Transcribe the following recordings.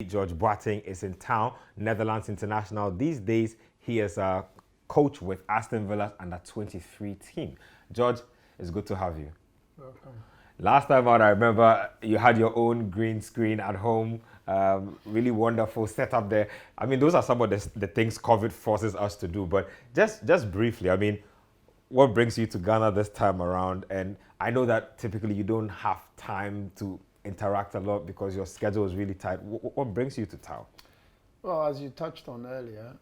George Boateng is in town, Netherlands international. These days, he is a coach with Aston Villa's under-23 team. George, it's good to have you. Welcome. Last time out, I remember you had your own green screen at home. Really wonderful setup there. I mean, those are some of the things COVID forces us to do. But just briefly, I mean, what brings you to Ghana this time around? And I know that typically you don't have time to interact a lot because your schedule is really tight. What brings you to town? Well, as you touched on earlier,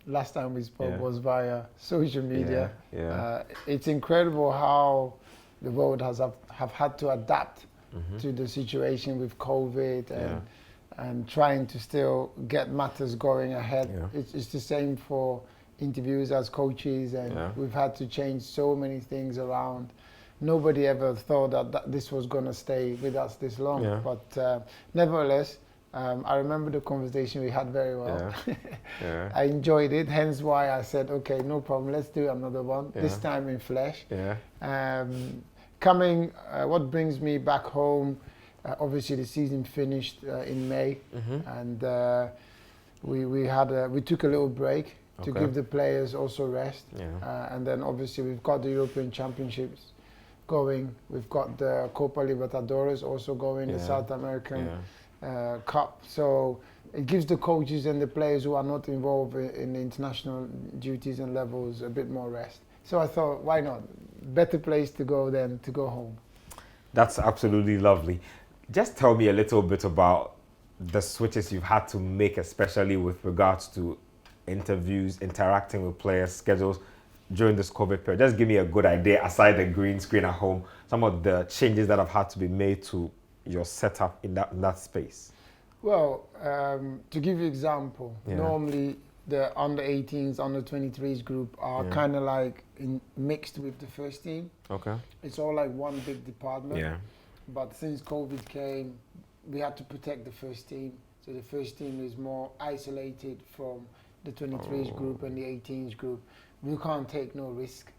last time we spoke was via social media. It's incredible how the world have had to adapt to the situation with COVID and trying to still get matters going ahead. It's the same for interviews as coaches, and we've had to change so many things around. Nobody ever thought that this was going to stay with us this long. But nevertheless, I remember the conversation we had very well. I enjoyed it, hence why I said, okay, no problem, let's do another one, this time in flesh. What brings me back home, obviously the season finished in May, and we took a little break to give the players also rest. And then obviously we've got the European Championships going. We've got the Copa Libertadores also going, the South American Cup. So it gives the coaches and the players who are not involved in the international duties and levels a bit more rest. So I thought, why not? Better place to go than to go home. That's absolutely lovely. Just tell me a little bit about the switches you've had to make, especially with regards to interviews, interacting with players, schedules during this COVID period. Just give me a good idea, aside the green screen at home, some of the changes that have had to be made to your setup in that space. Well, to give you an example, normally the under-18s, under-23s group are kind of like mixed with the first team. It's all like one big department. But since COVID came, we had to protect the first team. So the first team is more isolated from the 23s group and the 18s group. We can't take no risk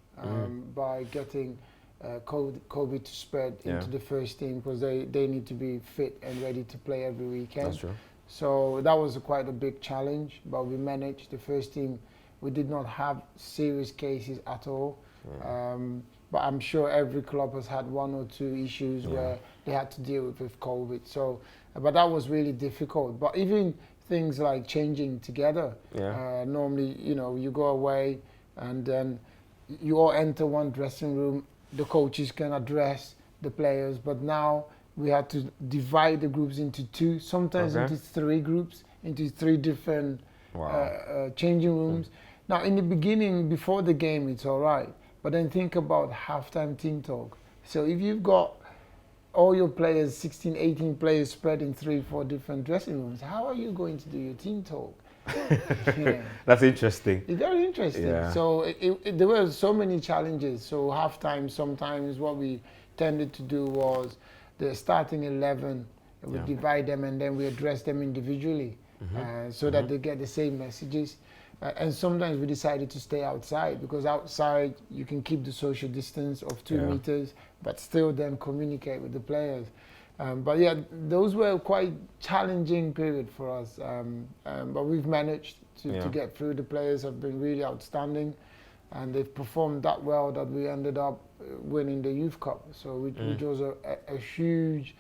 by getting COVID to spread into the first team, because they need to be fit and ready to play every weekend. That's true. So that was quite a big challenge, but we managed. The first team, we did not have serious cases at all. But I'm sure every club has had one or two issues where they had to deal with COVID. So, but that was really difficult. But even things like changing together, normally, you go away and then you all enter one dressing room. The coaches can address the players, but now we had to divide the groups into two, sometimes into three groups, into three different changing rooms. Now, in the beginning, before the game, it's all right. But then think about halftime team talk. So if you've got all your players, 16, 18 players spread in 3, 4 different dressing rooms, how are you going to do your team talk? That's interesting. It's very interesting. So there were so many challenges. So halftime, sometimes what we tended to do was the starting 11, we divide them and then we address them individually so that they get the same messages. And sometimes we decided to stay outside, because outside you can keep the social distance of 2 meters, but still then communicate with the players. But those were quite challenging period for us. But we've managed to get through. The players have been really outstanding, and they've performed that well that we ended up winning the Youth Cup. So which was a huge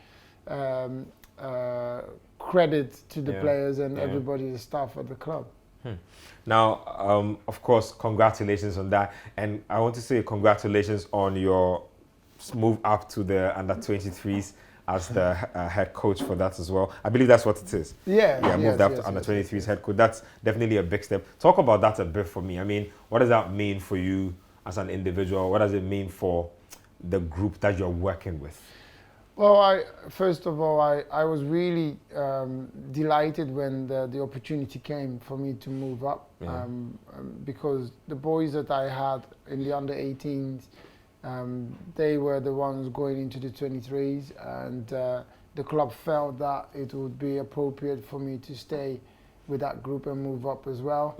credit to the players and everybody, the staff at the club. Now, of course, congratulations on that. And I want to say congratulations on your move up to the under-23s as the head coach for that as well. I believe that's what it is. Moved up to under-23s head coach. That's definitely a big step. Talk about that a bit for me. I mean, what does that mean for you as an individual? What does it mean for the group that you're working with? Well, first of all, I was really delighted when the opportunity came for me to move up, because the boys that I had in the under-18s, they were the ones going into the 23s, and the club felt that it would be appropriate for me to stay with that group and move up as well,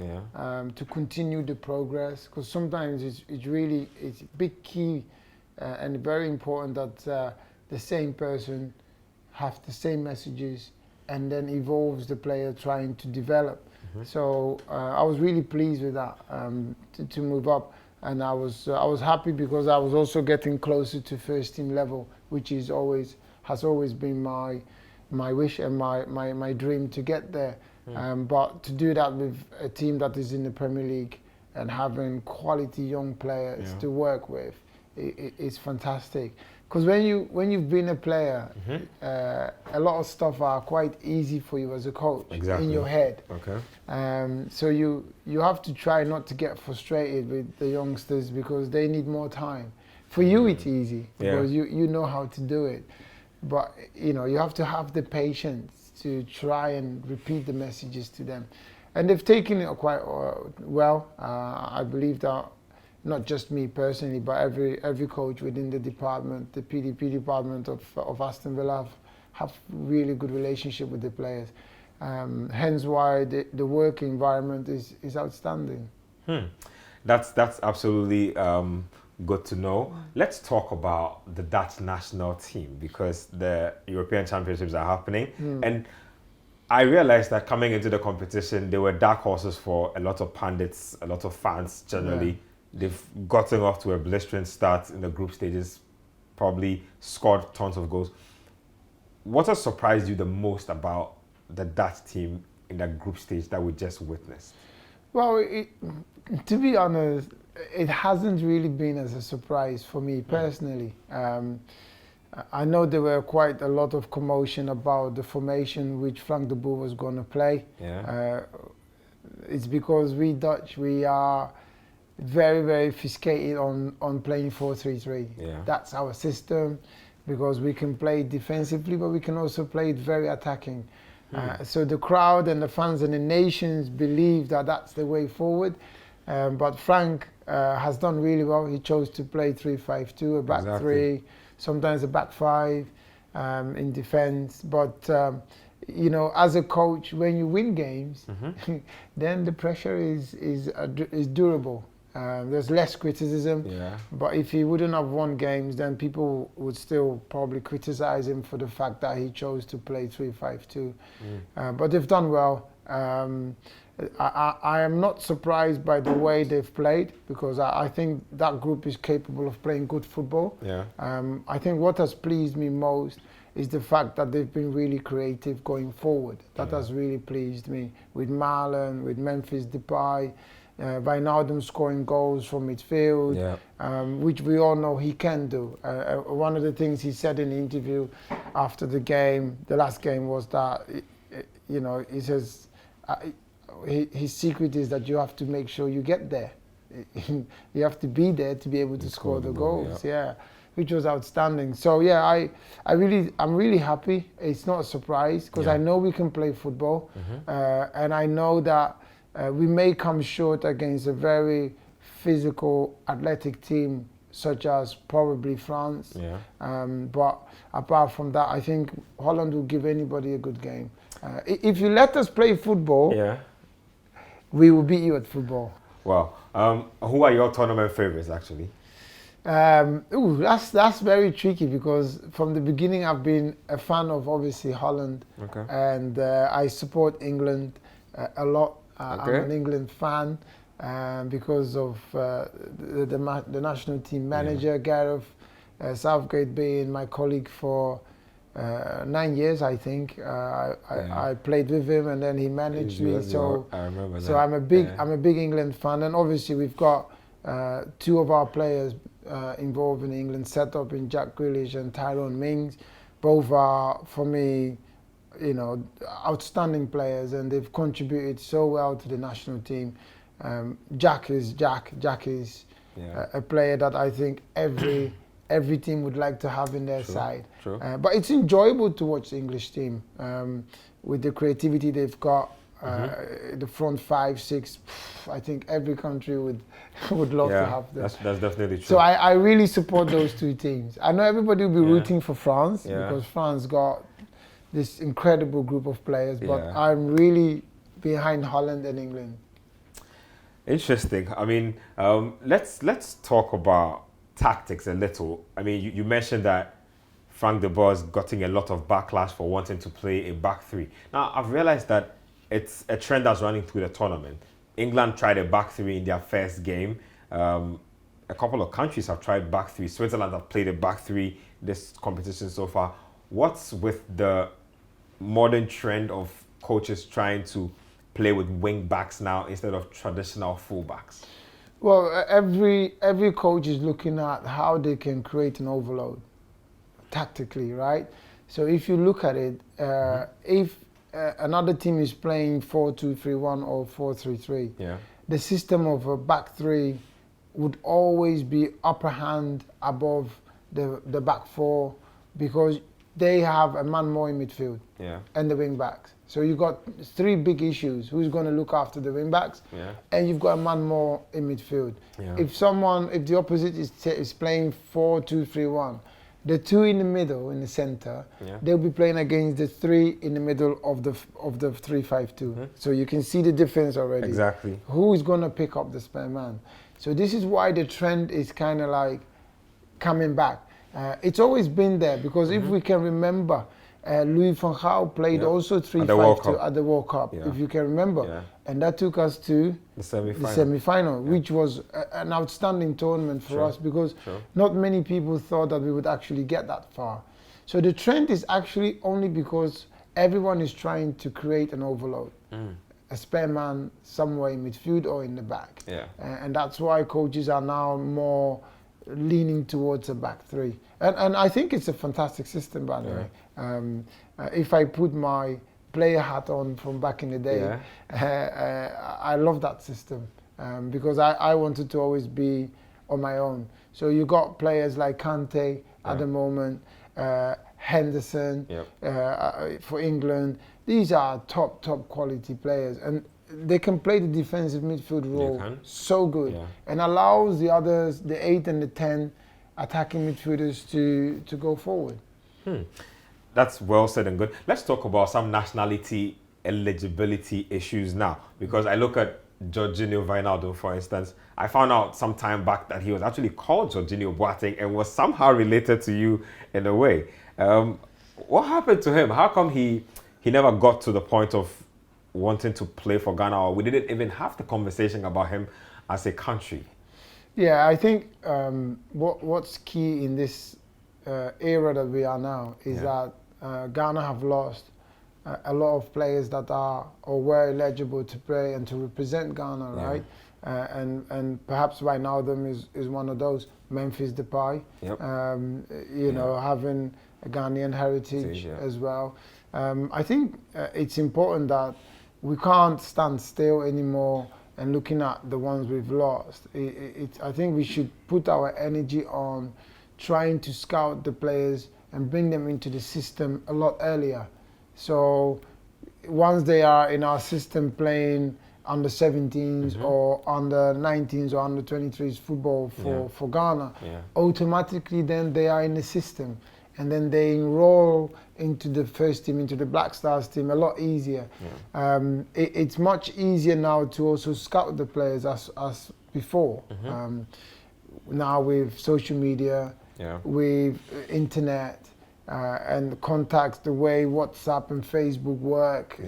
to continue the progress, because sometimes it's a big key and very important that the same person have the same messages and then evolves the player trying to develop. So I was really pleased with that, to move up, and I was happy because I was also getting closer to first team level, which has always been my wish and my dream to get there. But to do that with a team that is in the Premier League and having quality young players to work with, it's fantastic. Because when you've been a player, a lot of stuff are quite easy for you as a coach in your head. Okay. So you have to try not to get frustrated with the youngsters because they need more time. For you, it's easy because you know how to do it. But you have to have the patience to try and repeat the messages to them. And they've taken it quite well. I believe that not just me personally, but every coach within the department, the PDP department of Aston Villa, have really good relationship with the players. Hence why the work environment is outstanding. That's absolutely good to know. Let's talk about the Dutch national team because the European Championships are happening. And I realized that coming into the competition, they were dark horses for a lot of pundits, a lot of fans generally. Yeah. They've gotten off to a blistering start in the group stages, probably scored tons of goals. What has surprised you the most about the Dutch team in that group stage that we just witnessed? Well, to be honest, it hasn't really been as a surprise for me personally. I know there were quite a lot of commotion about the formation which Frank de Boer was going to play. Yeah. It's because we Dutch, we are very, very fixated on playing 4-3-3. Yeah. That's our system because we can play defensively, but we can also play it very attacking. So the crowd and the fans and the nations believe that that's the way forward. But Frank has done really well. He chose to play 3-5-2, a back three, sometimes a back five in defense. But as a coach, when you win games, then the pressure is durable. There's less criticism. Yeah. But if he wouldn't have won games, then people would still probably criticize him for the fact that he chose to play 3-5-2. But they've done well. I am not surprised by the way they've played because I think that group is capable of playing good football. Yeah. I think what has pleased me most is the fact that they've been really creative going forward. That has really pleased me. With Marlon, with Memphis Depay, Wijnaldum scoring goals from midfield, which we all know he can do. One of the things he said in the interview after the game, the last game, was that, he says, his secret is that you have to make sure you get there. You have to be there to be able to score the goals. Yeah, which was outstanding. So I'm really happy. It's not a surprise because I know we can play football, and I know that we may come short against a very physical, athletic team such as probably France. Yeah. But apart from that, I think Holland will give anybody a good game. If you let us play football, we will beat you at football. Wow. Who are your tournament favorites, actually? That's very tricky because from the beginning I've been a fan of obviously Holland, and I support England a lot. I'm an England fan because of the national team manager, Gareth Southgate, being my colleague for 9 years, I think. I played with him and then he managed me. So I remember that. So I'm a big England fan, and obviously we've got two of our players involved in the England setup in Jack Grealish and Tyrone Mings. Both are, for me, outstanding players, and they've contributed so well to the national team. Jack is a player that I think every team would like to have in their side. True. But it's enjoyable to watch the English team with the creativity they've got. The front 5, 6. I think every country would love to have them. That's definitely true. So I really support those two teams. I know everybody will be rooting for France because France got this incredible group of players, but I'm really behind Holland and England. Interesting. I mean, let's talk about tactics a little. I mean, you mentioned that Frank de Boer's gotten a lot of backlash for wanting to play a back three. Now, I've realized that it's a trend that's running through the tournament. England tried a back three in their first game. A couple of countries have tried back three. Switzerland have played a back three this competition so far. What's with the modern trend of coaches trying to play with wing backs now instead of traditional full backs? Well, every coach is looking at how they can create an overload tactically, right? So if you look at it, if another team is playing 4-2-3-1 or 4-3-3, the system of a back three would always be upper hand above the back four, because they have a man more in midfield and the wing backs. So you've got three big issues. Who's going to look after the wing backs? And you've got a man more in midfield. If the opposite is playing 4-2-3-1, the two in the middle, in the center, they'll be playing against the three in the middle of the 3-5-2. So you can see the difference already. Exactly. Who is going to pick up the spare man? So this is why the trend is kind of like coming back. It's always been there, because if we can remember, Louis van Gaal played also 3-5-2 at the World Cup, if you can remember. And that took us to the semi-final, which was an outstanding tournament for us, because not many people thought that we would actually get that far. So the trend is actually only because everyone is trying to create an overload. A spare man somewhere in midfield or in the back. And that's why coaches are now more leaning towards a back three. And I think it's a fantastic system, by the way. If I put my player hat on from back in the day, I love that system, because I wanted to always be on my own. So you got players like Kante at the moment, Henderson for England. These are top quality players, and they can play the defensive midfield role so good, and allows the others, the 8 and the 10 attacking midfielders to go forward. That's well said and good. Let's talk about some nationality eligibility issues now, because I look at Jorginho Wijnaldum, for instance. I found out some time back that he was actually called Georginio Boateng and was somehow related to you in a way. What happened to him? How come he never got to the point of wanting to play for Ghana, or we didn't even have the conversation about him as a country? Yeah, I think what's key in this era that we are now is that Ghana have lost a lot of players that are or were eligible to play and to represent Ghana, right? And perhaps Wijnaldum is one of those. Memphis Depay, you know, having a Ghanaian heritage as well. I think it's important that we can't stand still anymore and looking at the ones we've lost. I think we should put our energy on trying to scout the players and bring them into the system a lot earlier. So once they are in our system playing under 17s or under 19s or under 23s football for Ghana, automatically then they are in the system. And then they enroll into the first team, into the Black Stars team, a lot easier. It's much easier now to also scout the players as before. Now with social media, with internet, and contacts, the way WhatsApp and Facebook work,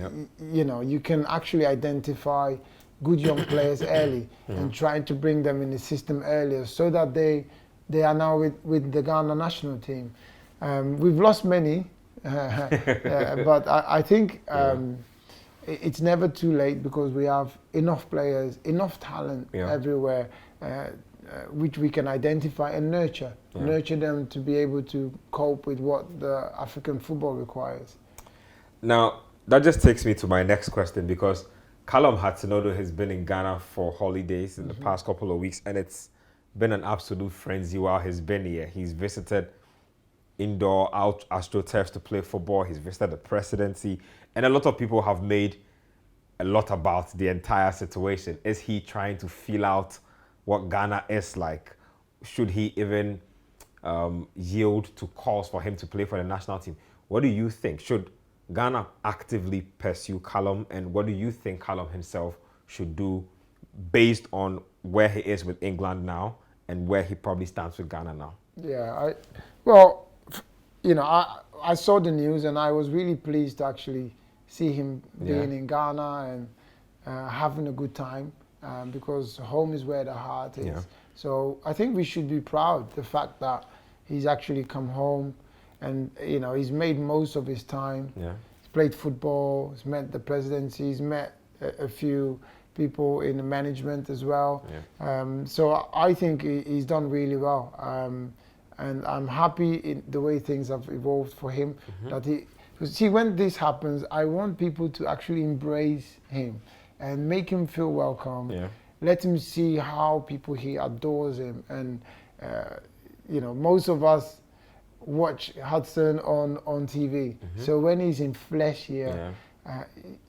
you know, you can actually identify good young players early and try to bring them in the system earlier, so that they are now with the Ghana national team. We've lost many, but I think it's never too late, because we have enough players, enough talent everywhere, which we can identify and nurture them to be able to cope with what the African football requires. Now, that just takes me to my next question, because Callum Hudson-Odoi has been in Ghana for holidays in the past couple of weeks, and it's been an absolute frenzy while he's been here. He's visited indoor AstroTurfs to play football. He's visited the presidency, and a lot of people have made a lot about the entire situation. Is he trying to feel out what Ghana is like? Should he even yield to calls for him to play for the national team? What do you think? Should Ghana actively pursue Callum, and what do you think Callum himself should do based on where he is with England now and where he probably stands with Ghana now? Yeah, well, you know, I saw the news and I was really pleased to actually see him being in Ghana and having a good time, because home is where the heart is. Yeah. So I think we should be proud the fact that he's actually come home and, you know, he's made most of his time. Yeah. He's played football, he's met the presidency, he's met a few people in the management as well. Yeah. So I think he's done really well. And I'm happy in the way things have evolved for him. That he, see, when this happens, I want people to actually embrace him and make him feel welcome. Yeah. Let him see how people here adores him. And you know, most of us watch Hudson on TV. So when he's in flesh here,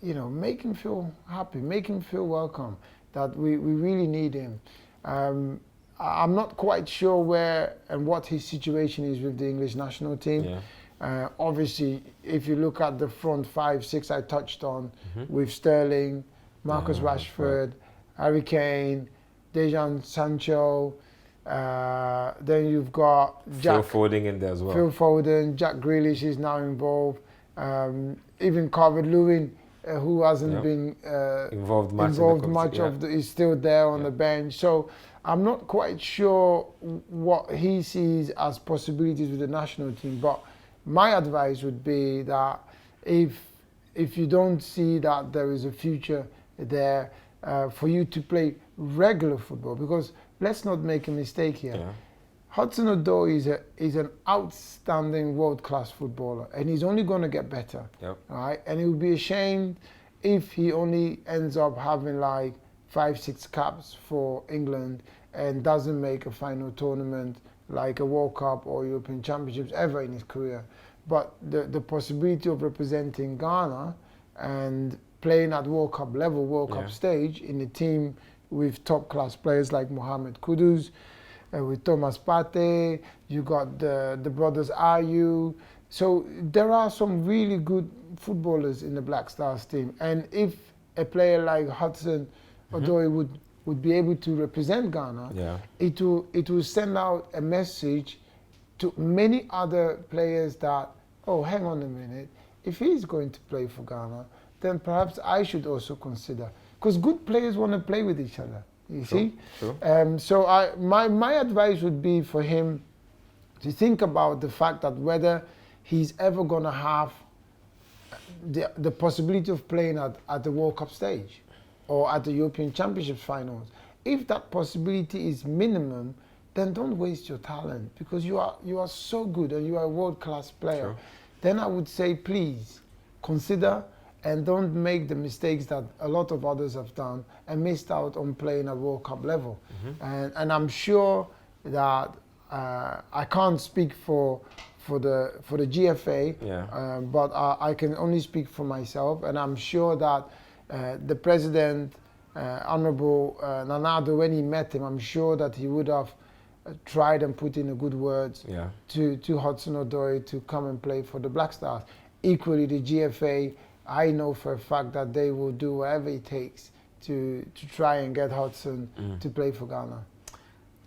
you know, make him feel happy, make him feel welcome. That we really need him. I'm not quite sure where and what his situation is with the English national team. Obviously, if you look at the front 5, 6 I touched on, with Sterling, Marcus Rashford, Harry Kane, Dejan Sancho, then you've got Phil Foden in there as well. Phil Foden, Jack Grealish is now involved. Even Calvert-Lewin, who hasn't been involved much is still there on the bench. So I'm not quite sure what he sees as possibilities with the national team. But my advice would be that if you don't see that there is a future there for you to play regular football, because let's not make a mistake here. Hudson-Odoi is an outstanding world-class footballer, and he's only going to get better. Right? And it would be a shame if he only ends up having like 5, 6 caps for England and doesn't make a final tournament like a World Cup or European Championships ever in his career. But the possibility of representing Ghana and playing at World Cup level, World Cup stage in a team with top-class players like Mohamed Kudus, with Thomas Partey, you got the brothers Ayew. So there are some really good footballers in the Black Stars team. And if a player like Hudson-Odoi would be able to represent Ghana, it will send out a message to many other players that, oh, hang on a minute, if he's going to play for Ghana, then perhaps I should also consider. Because good players want to play with each other. You see? So my advice would be for him to think about the fact that whether he's ever going to have the possibility of playing at the World Cup stage or at the European Championships finals. If that possibility is minimum, then don't waste your talent, because you are so good and you are a world-class player. Then I would say, please consider and don't make the mistakes that a lot of others have done and missed out on playing at World Cup level. And I'm sure that I can't speak for the GFA, but I can only speak for myself. And I'm sure that the president, Honorable Nanado, when he met him, I'm sure that he would have tried and put in a good word to Hudson-Odoi to come and play for the Black Stars. Equally, the GFA, I know for a fact that they will do whatever it takes to try and get Hudson to play for Ghana.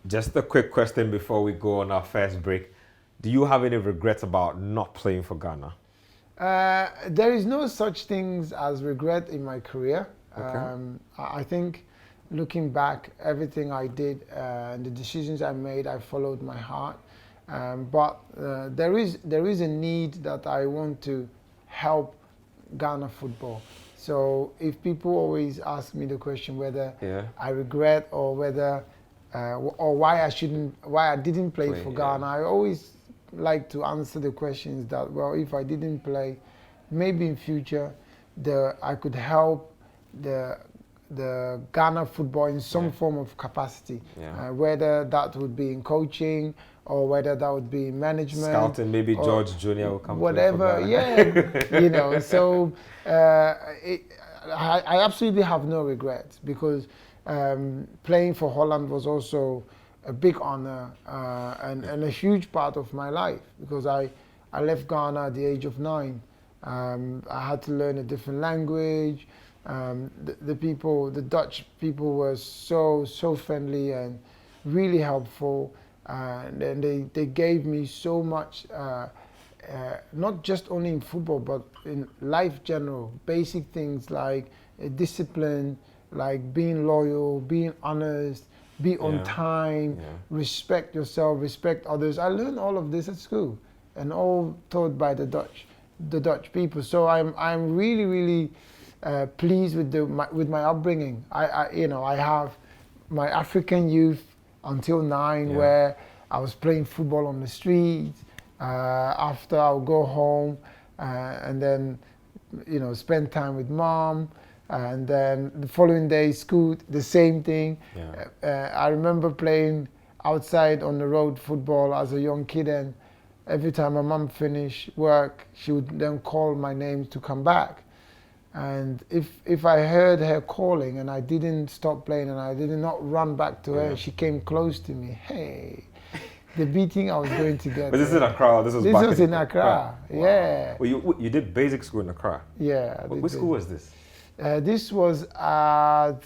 Just a quick question before we go on our first break. Do you have any regrets about not playing for Ghana? There is no such things as regret in my career. I think looking back, everything I did and the decisions I made, I followed my heart. But there is a need that I want to help Ghana football. So if people always ask me the question whether I regret or whether or why I didn't play for Ghana, I always like to answer the questions that, well, if I didn't play, maybe in future I could help the Ghana football in some form of capacity, whether that would be in coaching or whether that would be in management. Scouting, maybe George Jr. will come whatever, play for Ghana. you know. So I absolutely have no regrets, because playing for Holland was also a big honor and a huge part of my life, because I left Ghana at the age of 9. I had to learn a different language. The Dutch people were so friendly and really helpful, and they gave me so much not just only in football, but in life general, basic things like discipline, like being loyal, being honest, be on time, respect yourself, respect others. I learned all of this at school, and all taught by the Dutch people. So I'm really, really pleased with my upbringing. I have my African youth until 9, where I was playing football on the streets. After I'll go home and then, spend time with mom. And then the following day, school, the same thing. I remember playing outside on the road football as a young kid, and every time my mom finished work, she would then call my name to come back. And if I heard her calling and I didn't stop playing and I did not run back to her, she came close to me. Hey, the beating I was going to get. But this is in Accra. This was in Accra. Wow. Yeah. Well, you did basic school in Accra. Yeah. Which school was this? This was at.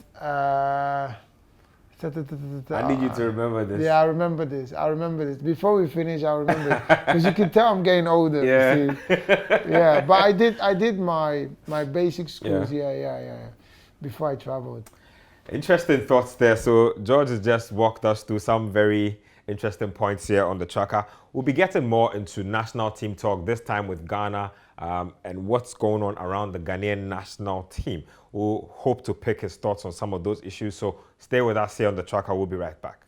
I need you to remember this. Yeah, I remember this. Before we finish, I'll remember it. Because you can tell I'm getting older. Yeah. Yeah, but I did my basic schools. Yeah. Before I traveled. Interesting thoughts there. So George has just walked us through some very interesting points here on the tracker. We'll be getting more into national team talk, this time with Ghana and what's going on around the Ghanaian national team. We'll hope to pick his thoughts on some of those issues. So stay with us here on the tracker. We'll be right back.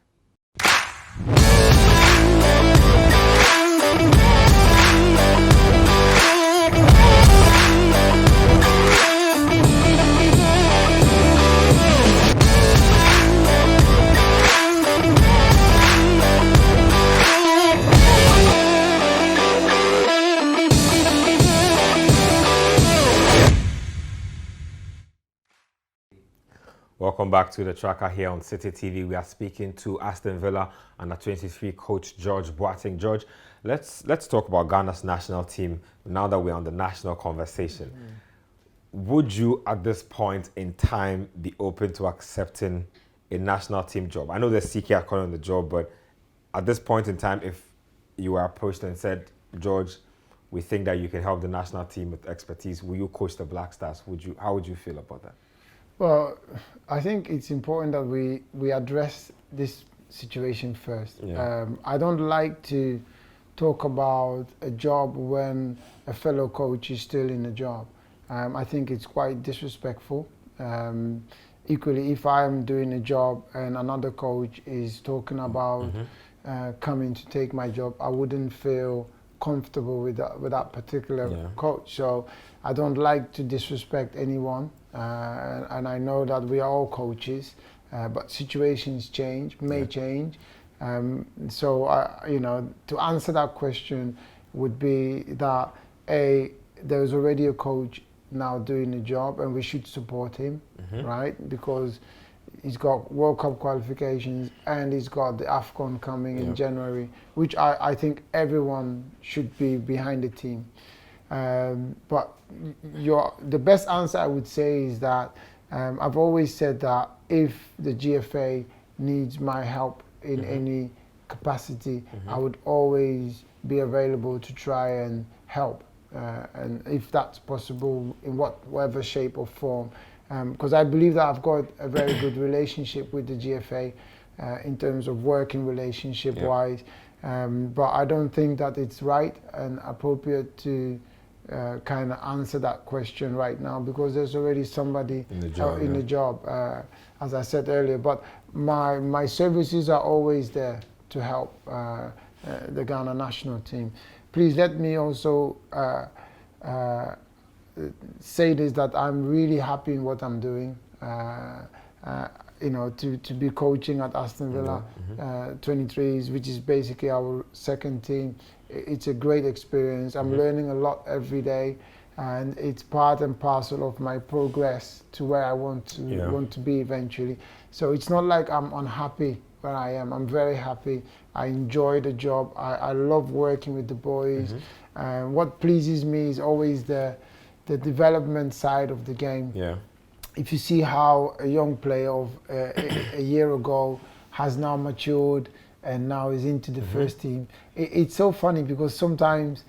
Welcome back to the tracker here on City TV. We are speaking to Aston Villa under-23 coach George Boateng. George, let's talk about Ghana's national team now that we're on the national conversation. Would you, at this point in time, be open to accepting a national team job? I know there's CK are calling the job, but at this point in time, if you were approached and said, George, we think that you can help the national team with expertise, will you coach the Black Stars? How would you feel about that? Well, I think it's important that we address this situation first. Yeah. I don't like to talk about a job when a fellow coach is still in the job. I think it's quite disrespectful. Equally, if I'm doing a job and another coach is talking about coming to take my job, I wouldn't feel comfortable with that particular coach. So I don't like to disrespect anyone. And I know that we are all coaches, but situations may change. So, to answer that question would be that there's already a coach now doing the job and we should support him, right? Because he's got World Cup qualifications and he's got the AFCON coming in January, which I think everyone should be behind the team. But the best answer I would say is that I've always said that if the GFA needs my help in any capacity, I would always be available to try and help. And if that's possible in whatever shape or form, because I believe that I've got a very good relationship with the GFA in terms of working relationship wise, but I don't think that it's right and appropriate to kind of answer that question right now, because there's already somebody in the job, as I said earlier. But my services are always there to help the Ghana national team. Please let me also say this, that I'm really happy in what I'm doing. To be coaching at Aston Villa 23s, which is basically our second team. It's a great experience. I'm learning a lot every day, and it's part and parcel of my progress to where I want to be eventually. So it's not like I'm unhappy where I am. I'm very happy. I enjoy the job. I love working with the boys. What pleases me is always the development side of the game. Yeah. If you see how a young player of a year ago has now matured and now is into the first team, it's so funny because sometimes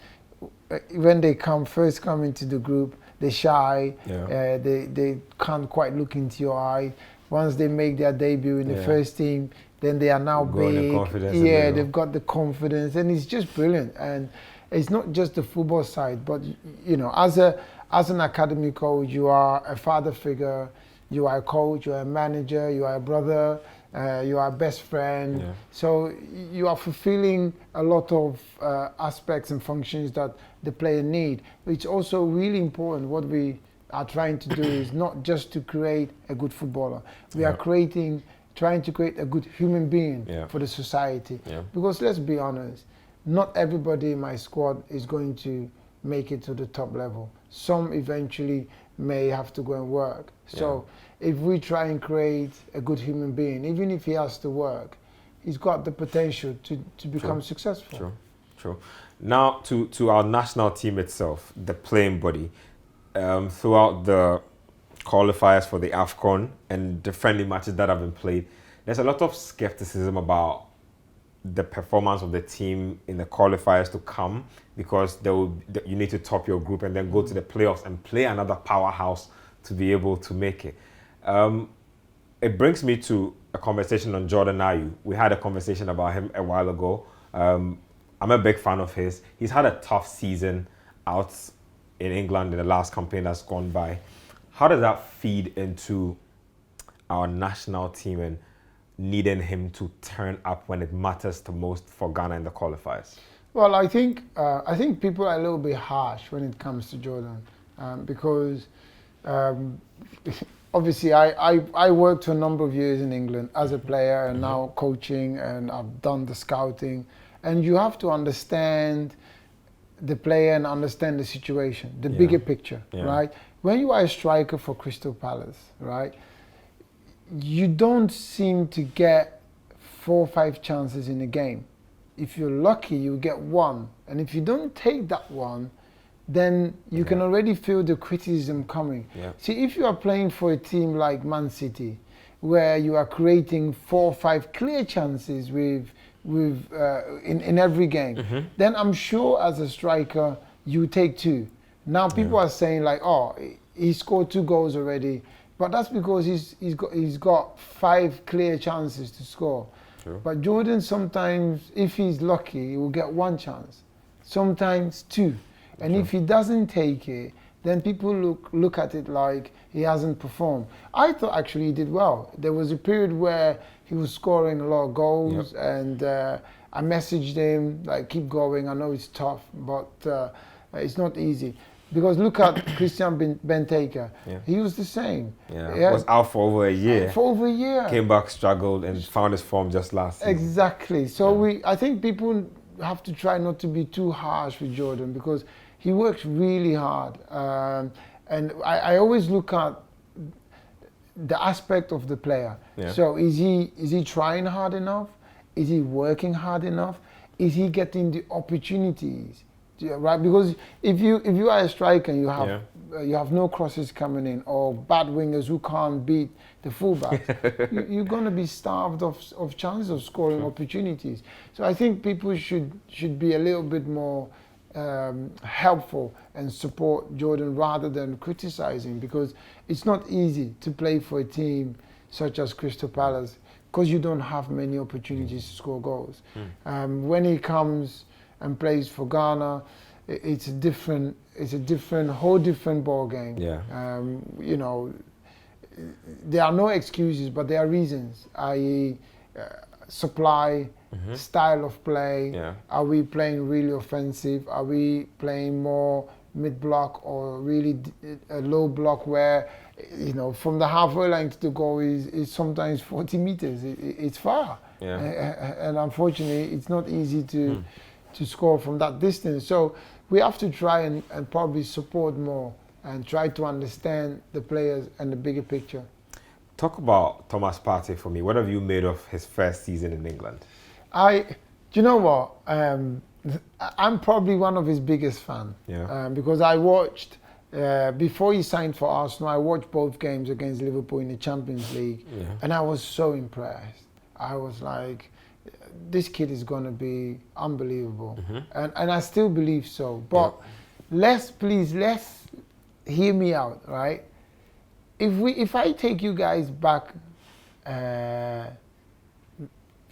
when they first come into the group, they're shy. Yeah. They can't quite look into your eye. Once they make their debut in the first team, then they are now Growing in big. confidence Yeah, they've got the confidence, and it's just brilliant. And it's not just the football side, but you know, as an academy coach, you are a father figure, you are a coach, you are a manager, you are a brother, you are a best friend. Yeah. So you are fulfilling a lot of aspects and functions that the player need. It's also really important. What we are trying to do is not just to create a good footballer. We are trying to create a good human being for the society. Yeah. Because let's be honest, not everybody in my squad is going to make it to the top level. Some eventually may have to go and work. So if we try and create a good human being, even if he has to work, he's got the potential to become successful. True. Now to our national team itself, the playing body. Throughout the qualifiers for the AFCON and the friendly matches that have been played, there's a lot of skepticism about the performance of the team in the qualifiers to come, because you need to top your group and then go to the playoffs and play another powerhouse to be able to make it. It brings me to a conversation on Jordan Ayew. We had a conversation about him a while ago. I'm a big fan of his. He's had a tough season out in England in the last campaign that's gone by. How does that feed into our national team and needing him to turn up when it matters the most for Ghana in the qualifiers? Well, I think people are a little bit harsh when it comes to Jordan, because obviously I worked for a number of years in England as a player and now coaching, and I've done the scouting, and you have to understand the player and understand the situation, the bigger picture, right? When you are a striker for Crystal Palace, right, you don't seem to get 4 or 5 chances in a game. If you're lucky, you get one. And if you don't take that one, then you can already feel the criticism coming. Yeah. See, if you are playing for a team like Man City, where you are creating 4 or 5 clear chances in every game, then I'm sure as a striker, you take 2. Now people are saying like, oh, he scored 2 goals already. But that's because he's got 5 clear chances to score. True. But Jordan, sometimes, if he's lucky, he will get 1 chance, sometimes 2. And if he doesn't take it, then people look at it like he hasn't performed. I thought actually he did well. There was a period where he was scoring a lot of goals, and I messaged him, like, keep going. I know it's tough, but it's not easy. Because look at Christian Benteke. He was the same. Was out for over a year. For over a year. Came back, struggled, and found his form just last season. Exactly. So I think people have to try not to be too harsh with Jordan, because he works really hard. And I always look at the aspect of the player. So is he trying hard enough? Is he working hard enough? Is he getting the opportunities? Right, because if you are a striker and you have no crosses coming in, or bad wingers who can't beat the fullbacks, you're going to be starved of chances of scoring opportunities. So I think people should be a little bit more helpful and support Jordan rather than criticizing, because it's not easy to play for a team such as Crystal Palace, because you don't have many opportunities to score goals. When he comes and plays for Ghana, it's a whole different ball game. You know, there are no excuses, but there are reasons, i.e. supply, style of play. Are we playing really offensive? Are we playing more mid-block, or really a low block where, you know, from the halfway line to the goal is sometimes 40 meters. It's far. And unfortunately, it's not easy to score from that distance. So we have to try and probably support more and try to understand the players and the bigger picture. Talk about Thomas Partey for me. What have you made of his first season in England? Do you know what? I'm probably one of his biggest fans. Because I watched, before he signed for Arsenal, I watched both games against Liverpool in the Champions League, and I was so impressed. I was like, this kid is going to be unbelievable. And I still believe so. But let's hear me out, right? If I take you guys back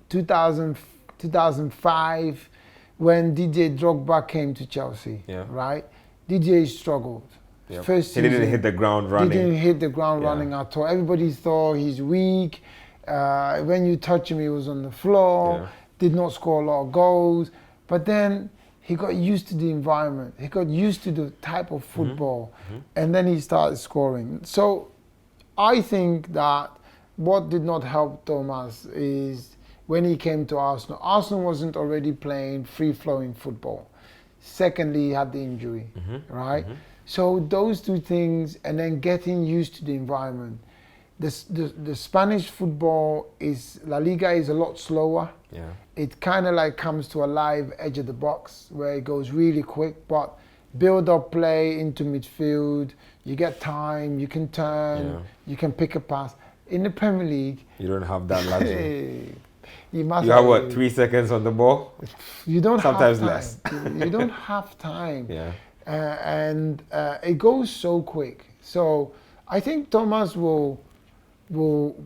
2005 when DJ Drogba came to Chelsea, right? DJ struggled. Yep. First season, he didn't hit the ground running. He didn't hit the ground running at all. Everybody thought he's weak. When you touch him, he was on the floor. Did not score a lot of goals. But then he got used to the environment. He got used to the type of football. And then he started scoring. So I think that what did not help Thomas is when he came to Arsenal. Arsenal wasn't already playing free-flowing football. Secondly, he had the injury, right? So those two things, and then getting used to the environment. The Spanish football La Liga is a lot slower. It kind of like comes to a live edge of the box where it goes really quick, but build up play into midfield, you get time, you can turn, you can pick a pass. In the Premier League, you don't have that luxury. You have what, 3 seconds on the ball? You don't sometimes have less. You don't have time. And it goes so quick. So I think Thomas will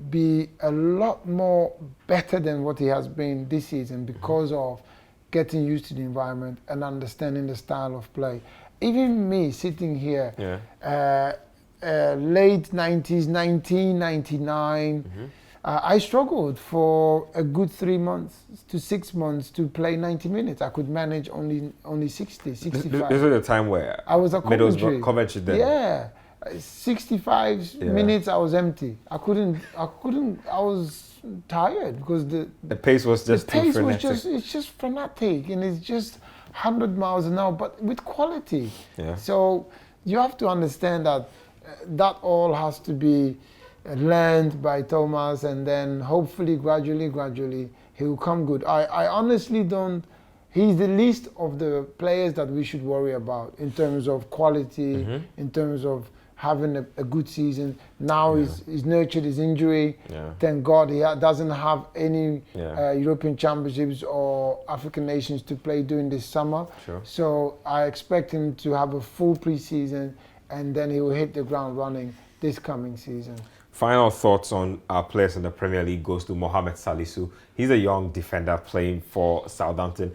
be a lot more better than what he has been this season because of getting used to the environment and understanding the style of play. Even me sitting here, late 90s, 1999, I struggled for a good 3 months to 6 months to play 90 minutes. I could manage only 60, 65. This was a time where I was a Coventry then. Yeah. 65 minutes I was empty. I was tired because the pace was just the pace too was frenetic. it's just frenetic, and it's just 100 miles an hour, but with quality. So you have to understand that that all has to be learned by Thomas, and then hopefully gradually he will come good. I honestly don't. He's the least of the players that we should worry about in terms of quality, in terms of having a good season. Now he's nurtured his injury. Thank God he doesn't have any European Championships or African nations to play during this summer. So I expect him to have a full pre-season, and then he will hit the ground running this coming season. Final thoughts on our players in the Premier League goes to Mohamed Salisu. He's a young defender playing for Southampton.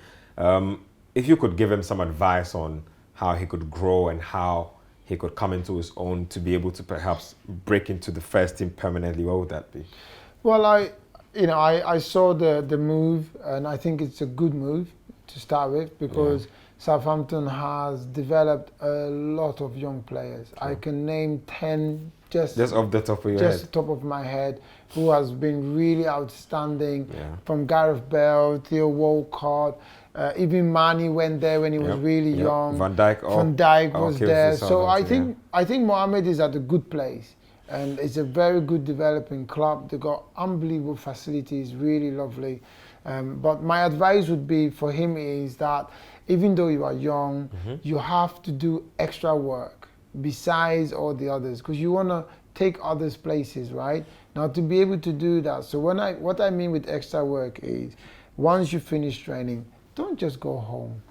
If you could give him some advice on how he could grow and how he could come into his own to be able to perhaps break into the first team permanently, what would that be? Well, I saw the move, and I think it's a good move to start with because Southampton has developed a lot of young players. I can name 10 just off the top of your head. Top of my head, who has been really outstanding. From Gareth Bale, Theo Walcott, even Mane went there when he was really young. Van Dijk was there. So I think Mohamed is at a good place, and it's a very good developing club. They got unbelievable facilities, really lovely. But my advice would be for him is that even though you are young, you have to do extra work besides all the others, because you want to take others places, right? Now, to be able to do that, so what I mean with extra work is once you finish training, don't just go home.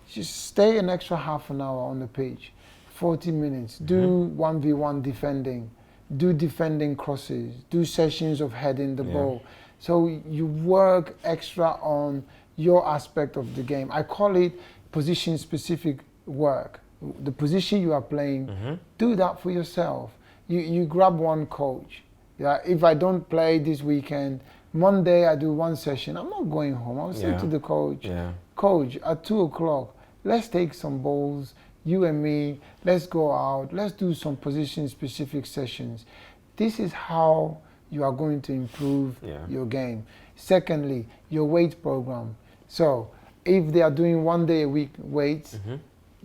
Just stay an extra half an hour on the pitch, 40 minutes, do 1v1 defending, do defending crosses, do sessions of heading the ball. So you work extra on your aspect of the game. I call it position-specific work. The position you are playing, do that for yourself. You grab one coach. If I don't play this weekend, Monday I do one session. I'm not going home. I'll say to the coach, Coach, at 2 o'clock, let's take some balls, you and me, let's go out, let's do some position-specific sessions. This is how you are going to improve your game. Secondly, your weight program. So if they are doing 1 day a week weights,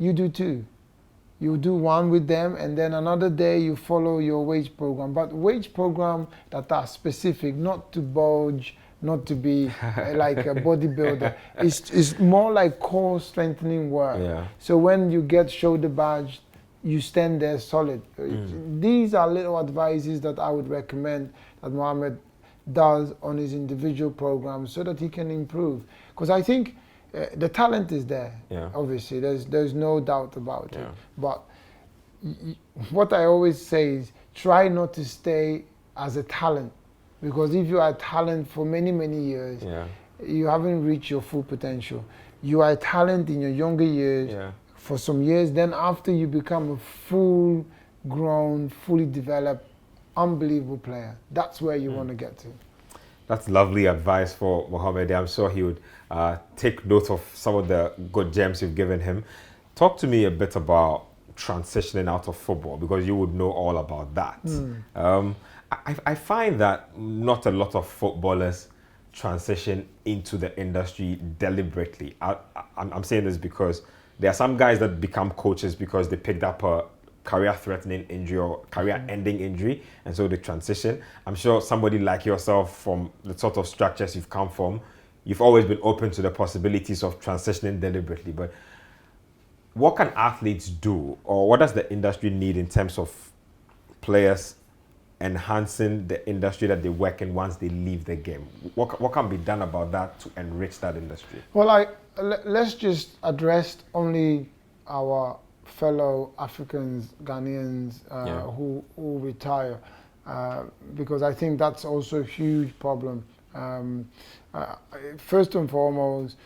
you do 2. You do 1 with them, and then another day you follow your weight program. But weight program that are specific, not to bulge, not to be like a bodybuilder. It's more like core strengthening work. So when you get shoulder badge, you stand there solid. These are little advices that I would recommend that Mohamed does on his individual programs so that he can improve. Because I think the talent is there. Yeah. Obviously, there's no doubt about Yeah. it. But what I always say is try not to stay as a talent, because if you are a talent for many years, Yeah. you haven't reached your full potential. You are a talent in your younger years Yeah. for some years. Then after you become a full grown, fully developed, unbelievable player, that's where you want to get to. That's lovely advice for Mohamed. I'm sure he would take note of some of the good gems you've given him. Talk to me a bit about transitioning out of football, because you would know all about that. I find that not a lot of footballers transition into the industry deliberately. I'm saying this because there are some guys that become coaches because they picked up a career-threatening injury or career-ending injury, and so they transition. I'm sure somebody like yourself, from the sort of structures you've come from, you've always been open to the possibilities of transitioning deliberately. But what can athletes do, or what does the industry need in terms of players enhancing the industry that they work in once they leave the game? What can be done about that to enrich that industry? Well, let's just address only our fellow Africans, Ghanaians who retire, because I think that's also a huge problem. First and foremost,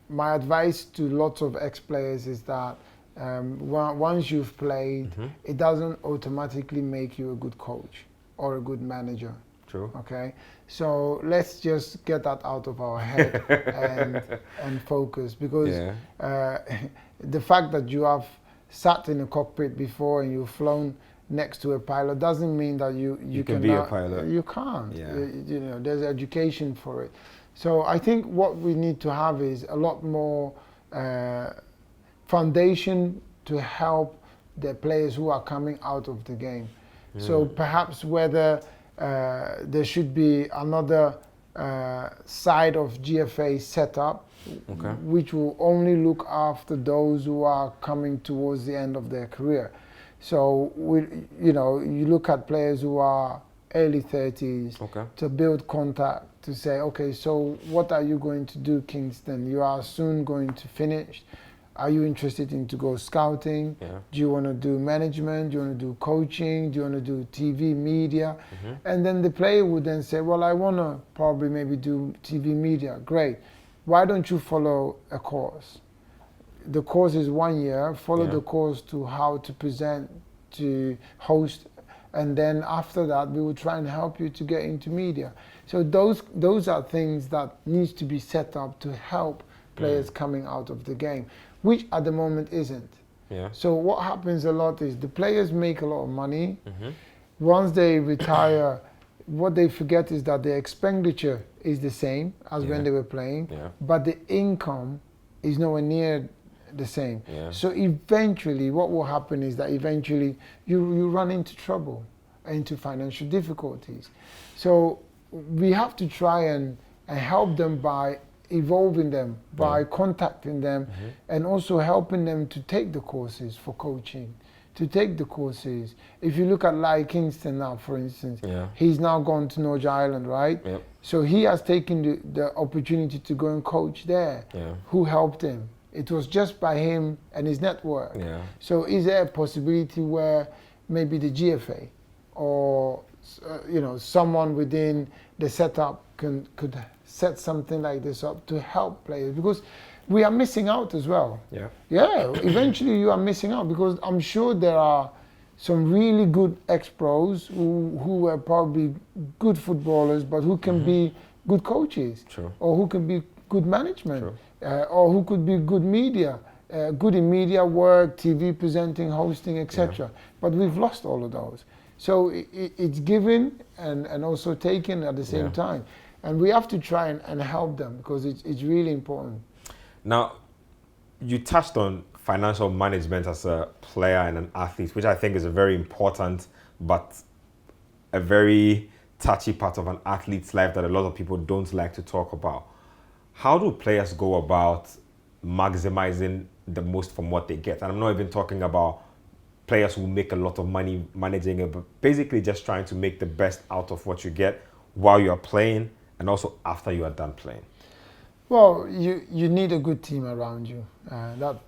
my advice to lots of ex-players is that once you've played, it doesn't automatically make you a good coach or a good manager. True. Okay, so let's just get that out of our head and focus, because the fact that you have sat in a cockpit before and you've flown next to a pilot doesn't mean that you can be a pilot. You can't. Yeah. You know, there's education for it. So I think what we need to have is a lot more foundation to help the players who are coming out of the game. So perhaps whether there should be another side of GFA set up, which will only look after those who are coming towards the end of their career. So you look at players who are early 30s to build contact, to say, okay, so what are you going to do, Kingston? You are soon going to finish. Are you interested in to go scouting? Do you want to do management? Do you want to do coaching? Do you want to do TV media? And then the player would then say, well, I want to probably maybe do TV media. Great. Why don't you follow a course? The course is 1 year. Follow the course to how to present, to host, and then after that we will try and help you to get into media. So those are things that needs to be set up to help players coming out of the game, which at the moment isn't. So what happens a lot is the players make a lot of money. Once they retire, what they forget is that the expenditure is the same as when they were playing, but the income is nowhere near the same. So eventually what will happen is that eventually you run into trouble, into financial difficulties. So we have to try and help them by evolving them, by contacting them, and also helping them to take the courses for coaching, to take the courses. If you look at Lai Kingston now, for instance, he's now gone to Norge Island, right? So he has taken the opportunity to go and coach there. Who helped him? It was just by him and his network. So is there a possibility where maybe the GFA or someone within the setup could set something like this up to help players? Because we are missing out as well. Eventually you are missing out, because I'm sure there are some really good ex-pros who were probably good footballers, but who can be good coaches, or who can be good management, or who could be good media, good in media work, TV presenting, hosting, etc. But we've lost all of those. So it's given and also taken at the same time. And we have to try and help them, because it's really important. Now, you touched on financial management as a player and an athlete, which I think is a very important but a very touchy part of an athlete's life that a lot of people don't like to talk about. How do players go about maximizing the most from what they get? And I'm not even talking about players who make a lot of money managing it, but basically just trying to make the best out of what you get. while you are playing and also after you are done playing? Well, you need a good team around you.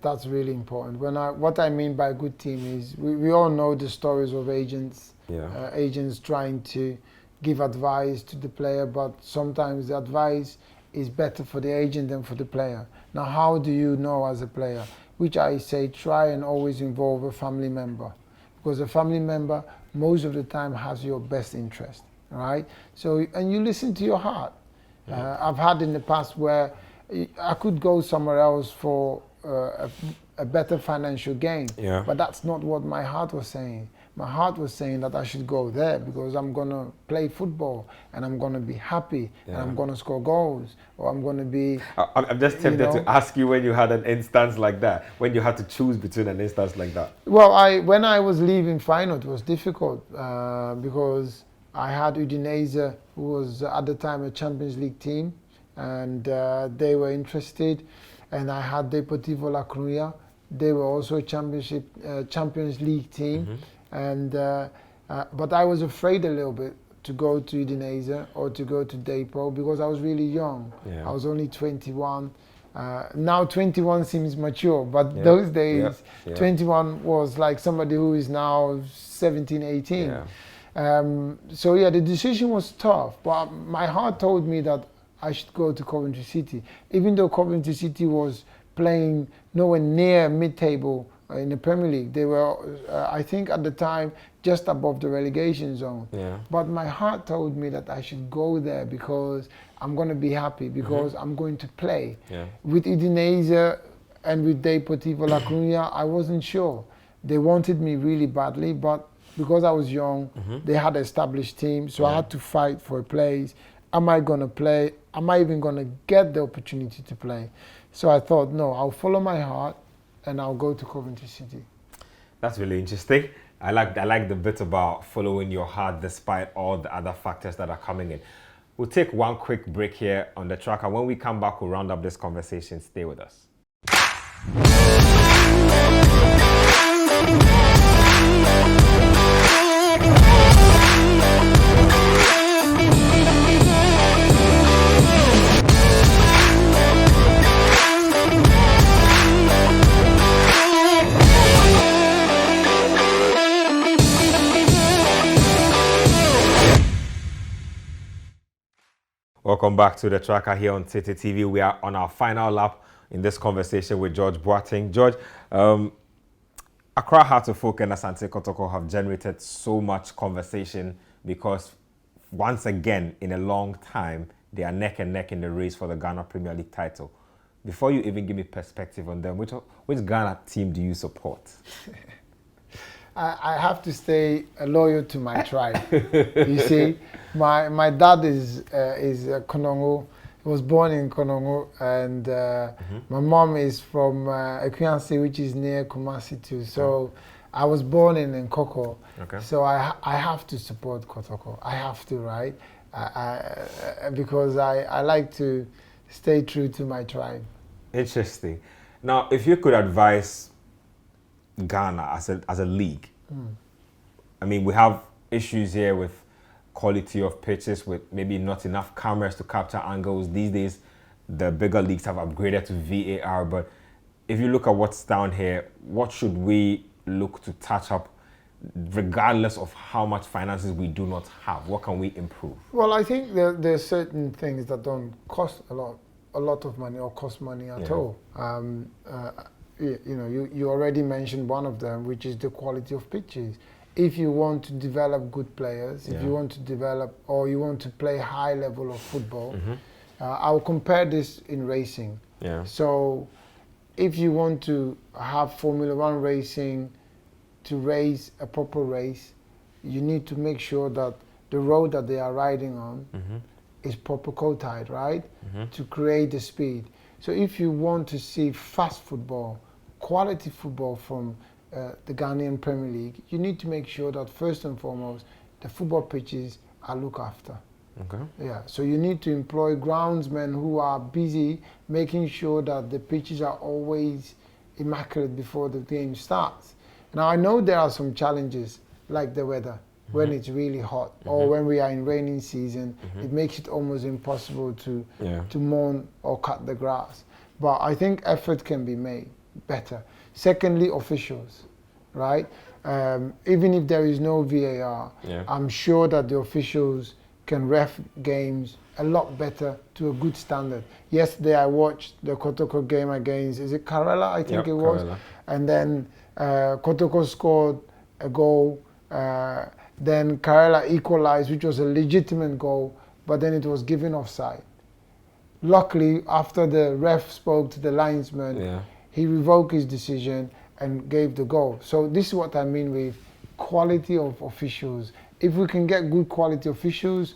That's really important. What I mean by good team is we all know the stories of agents. Yeah. Agents trying to give advice to the player, but sometimes the advice is better for the agent than for the player. Now, how do you know as a player? Which I say, try and always involve a family member, because a family member most of the time has your best interest, right? So, and you listen to your heart. I've had in the past where I could go somewhere else for a better financial gain, Yeah. but that's not what my heart was saying. My heart was saying that I should go there because I'm going to play football and I'm going to be happy and I'm going to score goals, or I'm going to be... I'm just tempted to ask you when you had an instance like that, when you had to choose between an instance like that. Well, when I was leaving Feyenoord, it was difficult because I had Udinese, who was at the time a Champions League team, and they were interested. And I had Deportivo La Coruña. They were also a Champions League team. And but I was afraid a little bit to go to Udinese or to go to Depo because I was really young. Yeah. I was only 21. Now 21 seems mature, but those days 21 was like somebody who is now 17, 18. So yeah, the decision was tough, but my heart told me that I should go to Coventry City, even though Coventry City was playing nowhere near mid-table in the Premier League. They were, I think at the time, just above the relegation zone. But my heart told me that I should go there because I'm going to be happy, because I'm going to play. With Udinese and with Deportivo La Coruña, I wasn't sure. They wanted me really badly, but because I was young, they had an established team, so I had to fight for a place. Am I going to play? Am I even going to get the opportunity to play? So I thought, no, I'll follow my heart and I'll go to Coventry City. That's really interesting. I like the bit about following your heart despite all the other factors that are coming in. We'll take one quick break here on the track, and when we come back, we'll round up this conversation. Stay with us. Welcome back to the tracker here on City TV. We are on our final lap in this conversation with George Boateng. George, Accra Hearts of Oak and Asante Kotoko have generated so much conversation because once again in a long time they are neck and neck in the race for the Ghana Premier League title. Before you even give me perspective on them, which Ghana team do you support? I have to stay loyal to my tribe. You see, my dad is Konongo. He was born in Konongo, and my mom is from Ekuyansi, which is near Kumasi too. So I was born in Nkoko. So I have to support Kotoko. I have to, right? Because I like to stay true to my tribe. Interesting. Now, if you could advise Ghana as a league, I mean, we have issues here with quality of pitches, with maybe not enough cameras to capture angles. These days, the bigger leagues have upgraded to VAR, but if you look at what's down here, what should we look to touch up, regardless of how much finances we do not have? What can we improve? Well, I think there's certain things that don't cost a lot of money or cost money at all. You already mentioned one of them, which is the quality of pitches. If you want to develop good players, if you want to develop or you want to play high level of football, I'll compare this in racing. So if you want to have Formula One racing to race a proper race, you need to make sure that the road that they are riding on is proper coated, right? To create the speed. So if you want to see fast football, quality football from the Ghanaian Premier League, you need to make sure that first and foremost, the football pitches are looked after. So you need to employ groundsmen who are busy making sure that the pitches are always immaculate before the game starts. Now I know there are some challenges like the weather. when it's really hot, or when we are in raining season. It makes it almost impossible to mow or cut the grass. But I think effort can be made better. Secondly, officials, right? Even if there is no VAR, I'm sure that the officials can ref games a lot better to a good standard. Yesterday I watched the Kotoko game against, is it Karela? I think it was. Karela. And then Kotoko scored a goal. Then Karela equalized, which was a legitimate goal, but then it was given offside. Luckily, after the ref spoke to the linesman, he revoked his decision and gave the goal. So this is what I mean with quality of officials. If we can get good quality officials,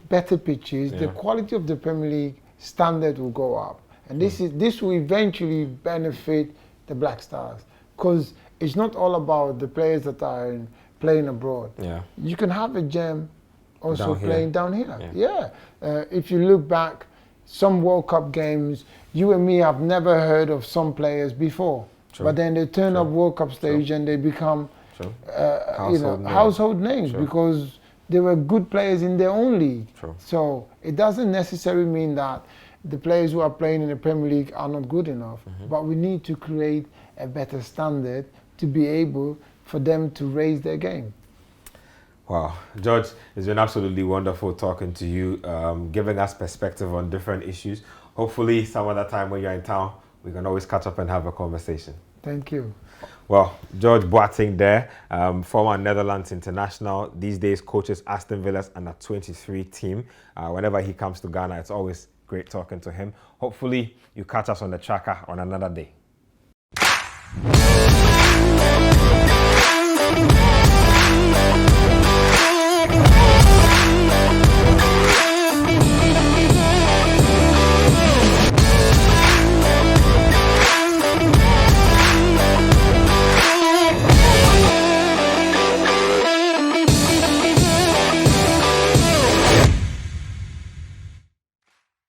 better pitches, the quality of the Premier League standard will go up. And this will eventually benefit the Black Stars, because it's not all about the players that are playing abroad. You can have a gem also playing down here. If you look back, some World Cup games, you and me have never heard of some players before. But then they turn up World Cup stage and they become household names because they were good players in their own league. So it doesn't necessarily mean that the players who are playing in the Premier League are not good enough. But we need to create a better standard to be able for them to raise their game. Wow, George, it's been absolutely wonderful talking to you, giving us perspective on different issues. Hopefully some other time when you're in town, we can always catch up and have a conversation. Thank you. Well, George Boateng there, former Netherlands international, these days coaches Aston Villa's under-23 team. Whenever he comes to Ghana, it's always great talking to him. Hopefully you catch us on the tracker on another day.